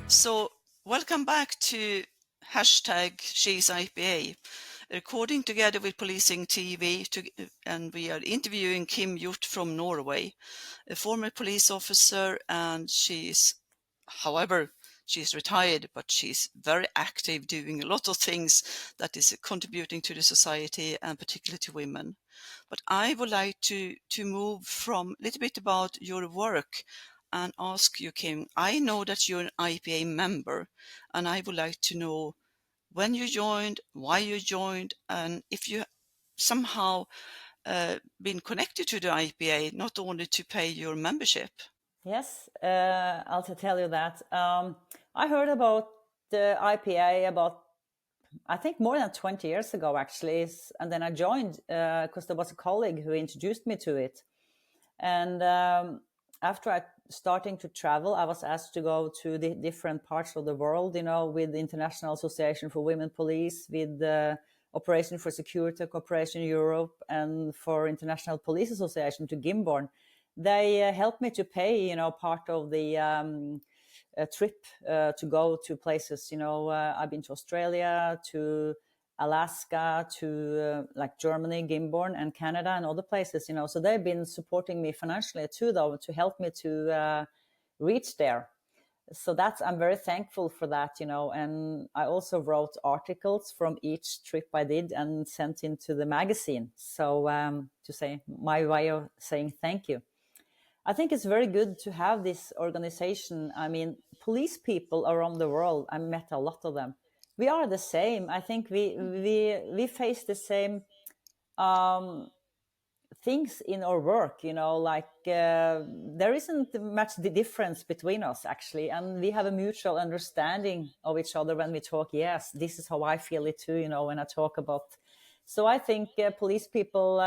So, welcome back to hashtag She's IPA, recording together with PolicingTV, and we are interviewing Hiorth from Norway, a former police officer, and however, she's retired, but she's very active, doing a lot of things that is contributing to the society and particularly to women. But I would like to move from a little bit about your work and ask you, Kim. I know that you're an IPA member, and I would like to know when you joined, why you joined, and if you somehow been connected to the IPA, not only to pay your membership. Yes, I'll tell you that. I heard about the IPA about, I think, more than 20 years ago, actually. And then I joined because there was a colleague who introduced me to it. And after I starting to travel, I was asked to go to the different parts of the world, with the International Association for Women Police, with the Operation for Security Cooperation Europe, and for International Police Association to Gimborn. They helped me to pay, part of the trip to go to places. I've been to Australia, to Alaska, to like Germany, Gimborn, and Canada, and other places. So they've been supporting me financially too, though, to help me to reach there. So I'm very thankful for that. And I also wrote articles from each trip I did and sent into the magazine. So to say my way of saying thank you. I think it's very good to have this organization. I mean, police people around the world, I met a lot of them. We are the same. I think we face the same things in our work, like there isn't much the difference between us, actually. And we have a mutual understanding of each other when we talk. Yes, this is how I feel it too, when I talk about. So I think police people,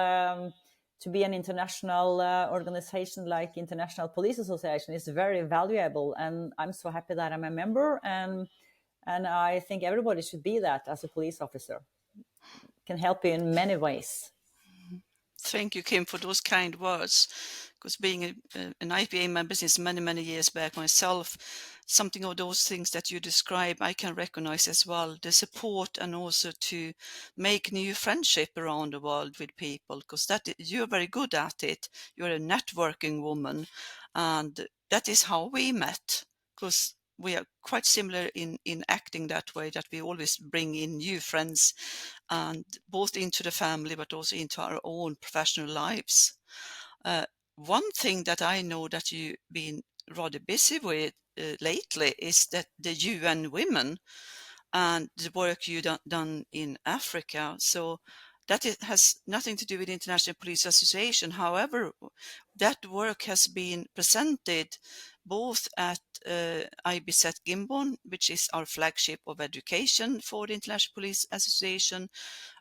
to be an international organization like International Police Association is very valuable. And I'm so happy that I'm a member. And I think everybody should be that as a police officer. Can help you in many ways. Thank you, Kim, for those kind words. Because being an IPA member since many, many years back myself, something of those things that you describe, I can recognize as well. The support and also to make new friendship around the world with people, because you're very good at it. You're a networking woman, and that is how we met. Because we are quite similar in acting that way, that we always bring in new friends, and both into the family but also into our own professional lives. One thing that I know that you've been rather busy with lately is that the UN Women and the work you've done in Africa. So that has nothing to do with the International Police Association. However, that work has been presented both at IBZ Gimbon, which is our flagship of education for the International Police Association,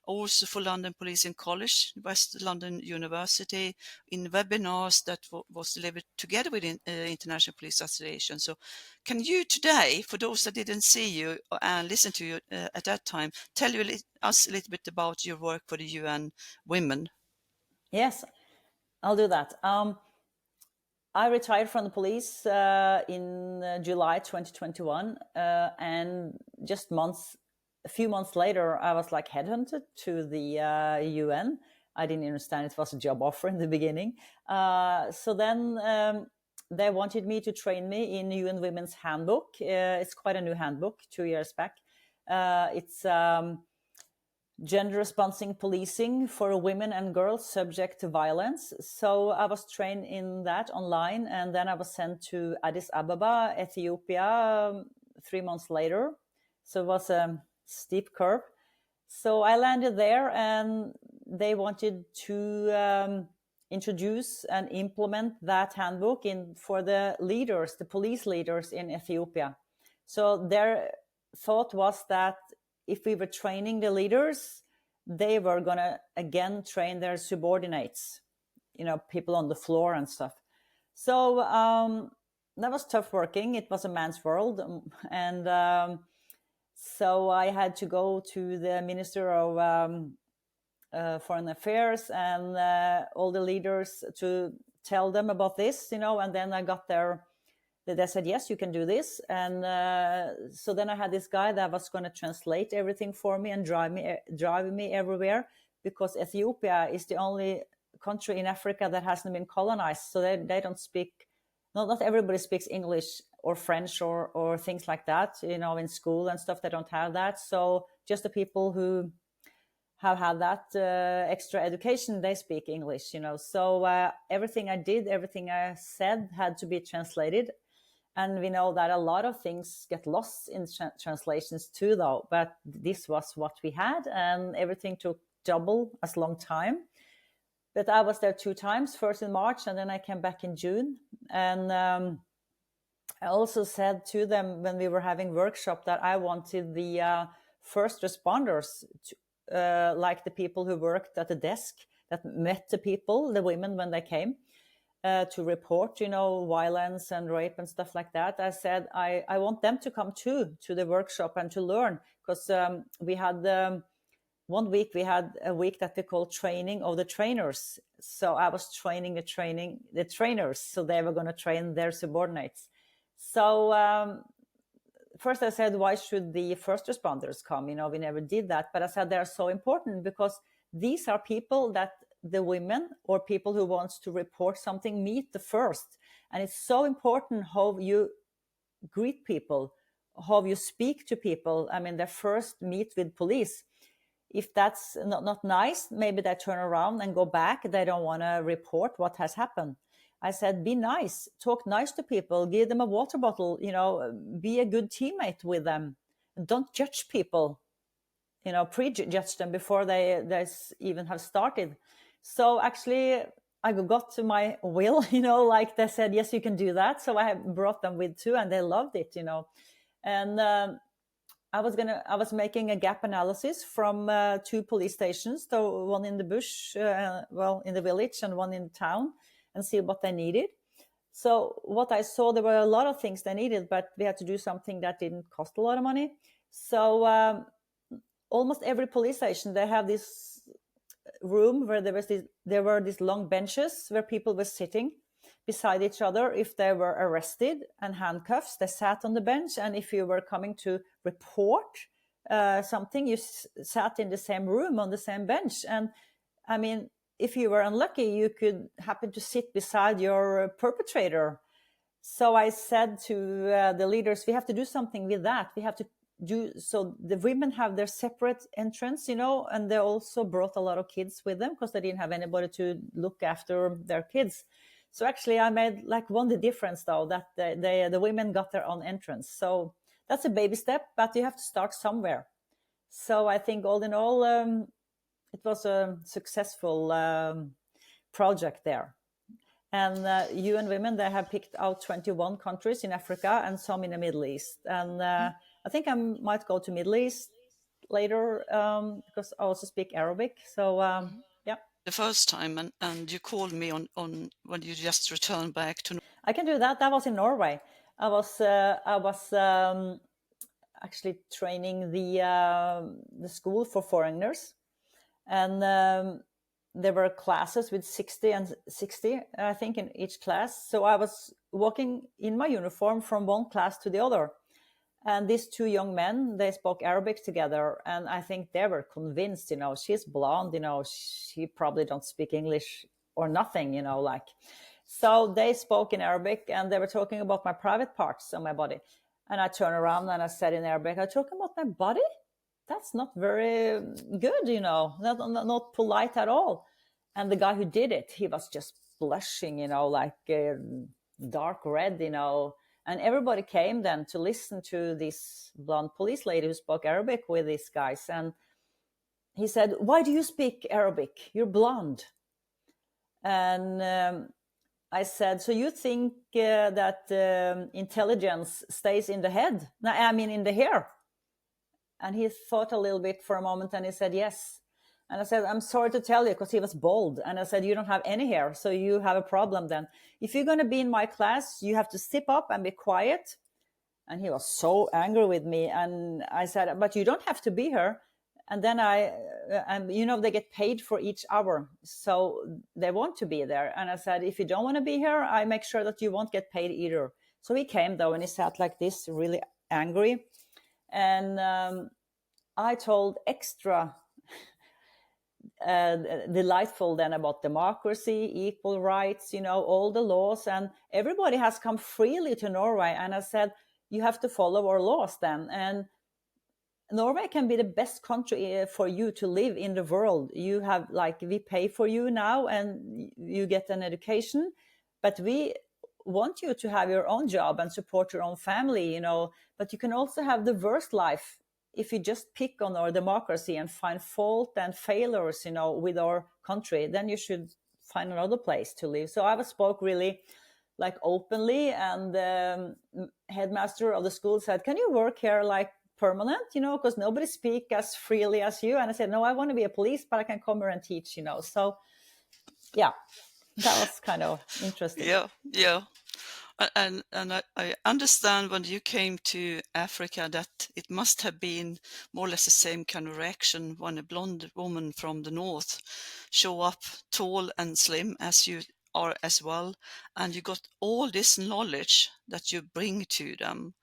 also for London Policing College, West London University, in webinars that was delivered together with the International Police Association. So can you today, for those that didn't see you and listen to you at that time, tell us a little bit about your work for the UN Women? Yes, I'll do that. I retired from the police in July 2021, and just a few months later, I was like headhunted to the UN. I didn't understand it was a job offer in the beginning. So then they wanted me to train me in UN Women's Handbook. It's quite a new handbook, 2 years back. It's gender responding policing for women and girls subject to violence. So I was trained in that online, and then I was sent to Addis Ababa, Ethiopia, 3 months later. So it was a steep curve. So I landed there, and they wanted to introduce and implement that handbook for the leaders, the police leaders in Ethiopia. So their thought was that if we were training the leaders, they were going to again train their subordinates, people on the floor and stuff. So that was tough working. It was a man's world. And so I had to go to the Minister of Foreign Affairs and all the leaders to tell them about this, and then I got the they said, yes, you can do this. And so then I had this guy that was going to translate everything for me and drive me everywhere, because Ethiopia is the only country in Africa that hasn't been colonized. So they don't speak, not everybody speaks English or French or things like that, in school and stuff. They don't have that. So just the people who have had that extra education, they speak English, So everything I did, everything I said had to be translated. And we know that a lot of things get lost in translations too, though. But this was what we had, and everything took double as long time. But I was there 2 times, first in March, and then I came back in June. And I also said to them when we were having workshop that I wanted the first responders, like the people who worked at the desk that met the people, the women when they came, to report, violence and rape and stuff like that. I said, I want them to come too, to the workshop and to learn, because we had 1 week, we had a week that we called training of the trainers. So I was training the trainers, so they were going to train their subordinates. So first I said, why should the first responders come? We never did that. But I said, they're so important because these are people that the women or people who wants to report something meet the first. And it's so important how you greet people, how you speak to people. I mean, they first meet with police. If that's not nice, maybe they turn around and go back. They don't want to report what has happened. I said, be nice, talk nice to people, give them a water bottle, be a good teammate with them. Don't judge people, prejudge them before they even have started. So actually, I got to my will, like they said, yes, you can do that. So I brought them with too, and they loved it, And I was making a gap analysis from 2 police stations, so one in the bush, in the village, and one in town, and see what they needed. So what I saw, there were a lot of things they needed, but we had to do something that didn't cost a lot of money. So almost every police station, they have this room where there were these long benches where people were sitting beside each other. If they were arrested and handcuffs, they sat on the bench. And if you were coming to report something, you sat in the same room on the same bench. And I mean, if you were unlucky, you could happen to sit beside your perpetrator. So I said to the leaders, we have to do something with that. We have to do so the women have their separate entrance, and they also brought a lot of kids with them because they didn't have anybody to look after their kids. So actually I made the difference though, that the women got their own entrance. So that's a baby step, but you have to start somewhere. So I think all in all, it was a successful project there. And UN Women, they have picked out 21 countries in Africa and some in the Middle East. And I think I might go to Middle East later because I also speak Arabic. So yeah. The first time, and you called me on when you just returned back to. I can do that. That was in Norway. I was actually training the school for foreigners, and there were classes with 60 and 60, I think, in each class. So I was walking in my uniform from one class to the other. And these 2 young men, they spoke Arabic together. And I think they were convinced, she's blonde, she probably don't speak English or nothing, So they spoke in Arabic and they were talking about my private parts on my body. And I turned around and I said in Arabic, "Are you talking about my body? That's not very good, not polite at all." And the guy who did it, he was just blushing, dark red, And everybody came then to listen to this blonde police lady who spoke Arabic with these guys. And he said, "Why do you speak Arabic? You're blonde." And I said, "So you think that intelligence stays in the head? In the hair?" And he thought a little bit for a moment and he said, "Yes." And I said, "I'm sorry to tell you," because he was bald. And I said, "You don't have any hair, so you have a problem then. If you're going to be in my class, you have to step up and be quiet." And he was so angry with me. And I said, "But you don't have to be here." And then they get paid for each hour. So they want to be there. And I said, "If you don't want to be here, I make sure that you won't get paid either." So he came though, and he sat like this, really angry. And I told extra delightful then about democracy, equal rights, all the laws, and everybody has come freely to Norway. And I said, you have to follow our laws then. And Norway can be the best country for you to live in the world. You have, like, we pay for you now and you get an education, but we want you to have your own job and support your own family, but you can also have the worst life if you just pick on our democracy and find fault and failures, with our country. Then you should find another place to live. So I spoke really like openly, and the headmaster of the school said, can you work here like permanent, because nobody speak as freely as you? And I said, no, I want to be a police, but I can come here and teach, So yeah, that was kind of interesting. Yeah. And I understand when you came to Africa that it must have been more or less the same kind of reaction when a blonde woman from the north show up, tall and slim as you are as well, and you got all this knowledge that you bring to them.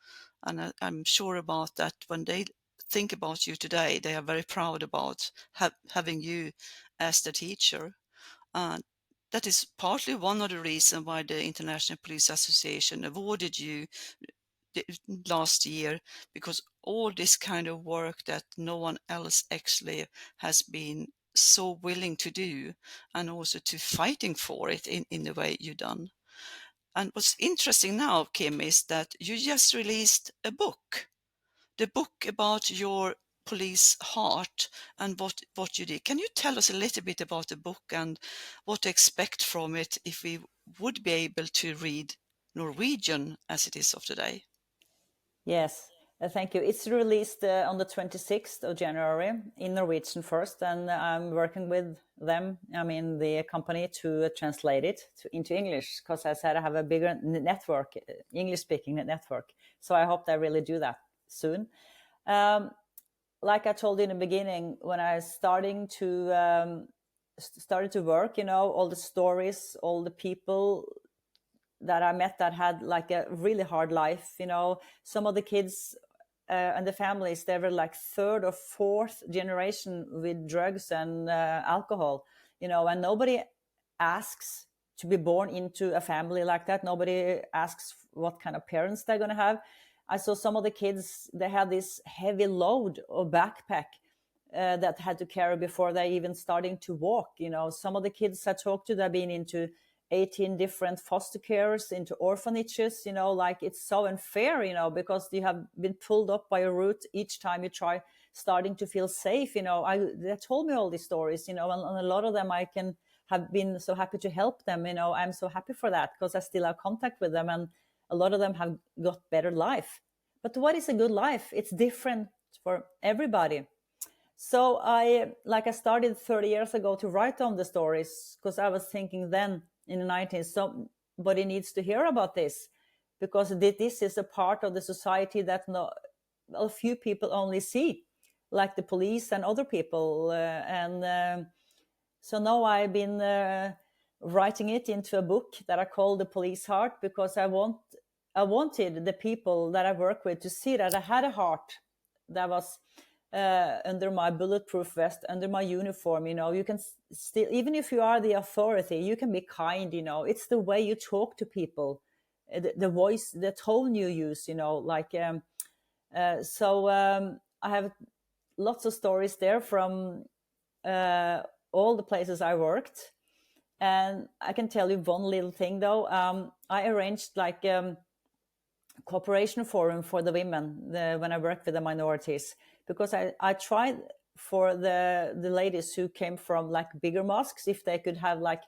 And I'm sure about that when they think about you today, they are very proud about having you as the teacher. And that is partly one of the reasons why the International Police Association awarded you last year, because all this kind of work that no one else actually has been so willing to do, and also to fighting for it in the way you've done. And what's interesting now, Kim, is that you just released a book, the book about your police heart and what you did. Can you tell us a little bit about the book and what to expect from it if we would be able to read Norwegian as it is of today? Yes, thank you. It's released on the 26th of January in Norwegian first, and I'm working with them, the company, to translate it into English, because I said I have a bigger network, English-speaking network. So I hope they really do that soon. Like I told you in the beginning, when I started to work, all the stories, all the people that I met that had like a really hard life, some of the kids and the families, they were like third or fourth generation with drugs and alcohol, and nobody asks to be born into a family like that. Nobody asks what kind of parents they're going to have. I saw some of the kids, they had this heavy load or backpack that had to carry before they even starting to walk. Some of the kids I talked to, they've been into 18 different foster cares, into orphanages, like it's so unfair, because you have been pulled up by a route each time you try starting to feel safe. They told me all these stories, and a lot of them I can have been so happy to help them. I'm so happy for that, because I still have contact with them, and a lot of them have got better life. But what is a good life? It's different for everybody. So I started 30 years ago to write down the stories, because I was thinking then in the 19th, somebody needs to hear about this, because this is a part of the society that a few people only see, like the police and other people. So now I've been writing it into a book that I call The Police Heart, because I wanted the people that I work with to see that I had a heart that was under my bulletproof vest, under my uniform. You can still, even if you are the authority, you can be kind. It's the way you talk to people, the voice, the tone you use. I have lots of stories there from all the places I worked, and I can tell you one little thing though. I arranged like cooperation forum for the women when I worked with the minorities, because I tried for the ladies who came from like bigger mosques, if they could have like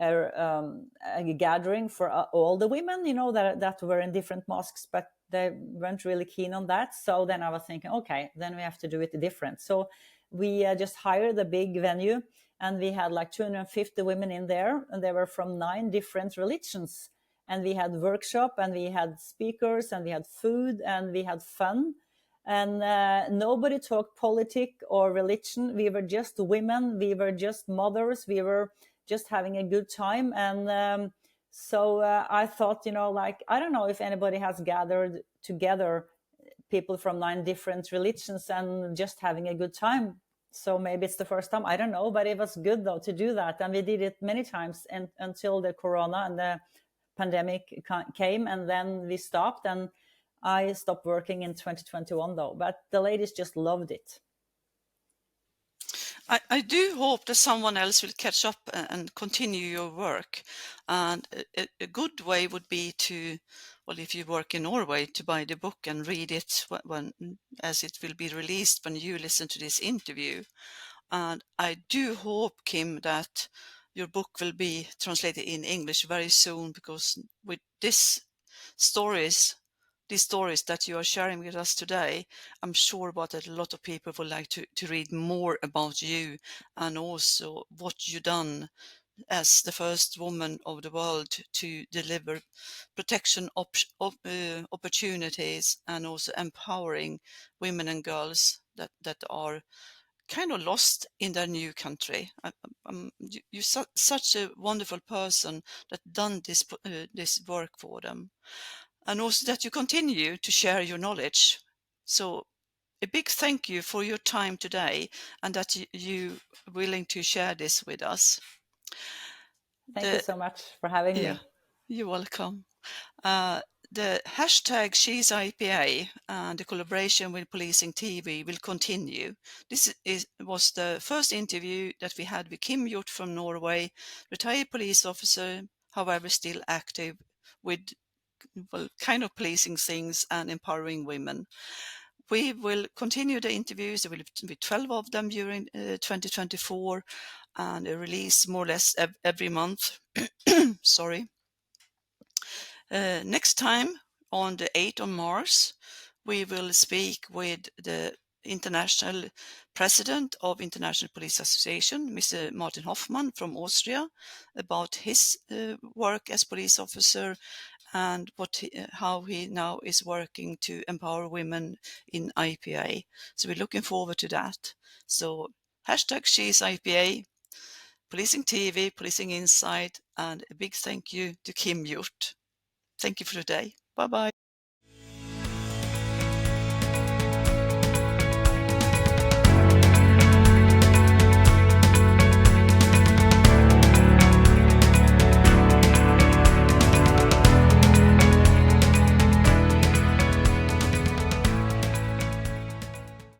a gathering for all the women, that were in different mosques, but they weren't really keen on that. So then I was thinking, okay, then we have to do it different. So we just hired a big venue, and we had like 250 women in there, and they were from 9 different religions. And we had workshop, and we had speakers, and we had food, and we had fun. And nobody talked politics or religion. We were just women. We were just mothers. We were just having a good time. And So I thought, like, I don't know if anybody has gathered together people from 9 different religions and just having a good time. So maybe it's the first time, I don't know, but it was good though to do that. And we did it many times and until the corona and the pandemic came, and then we stopped, and I stopped working in 2021 though, but the ladies just loved it. I do hope that someone else will catch up and continue your work. And a good way would be to, well, if you work in Norway, to buy the book and read it when as it will be released when you listen to this interview. And I do hope, Kim, that your book will be translated in English very soon, because with these stories that you are sharing with us today, I'm sure that a lot of people would like to read more about you and also what you've done as the first woman of the world to deliver protection opportunities and also empowering women and girls that are kind of lost in their new country. You're such a wonderful person that done this work for them, and also that you continue to share your knowledge. So a big thank you for your time today, and that you willing to share this with us. Thank you so much for having Yeah, me. you're welcome. The hashtag She's IPA and the collaboration with PolicingTV will continue. This was the first interview that we had with Kim Hiorth from Norway, retired police officer, however still active with, well, kind of policing things and empowering women. We will continue the interviews. There will be 12 of them during 2024, and a release more or less every month. Sorry. Next time, on the 8th of March, we will speak with the international president of International Police Association, Mr. Martin Hoffmann from Austria, about his work as police officer and how he now is working to empower women in IPA. So we're looking forward to that. So hashtag She's IPA, PolicingTV, Policing Insight, and a big thank you to Kim Hiorth. Thank you for today. Bye bye.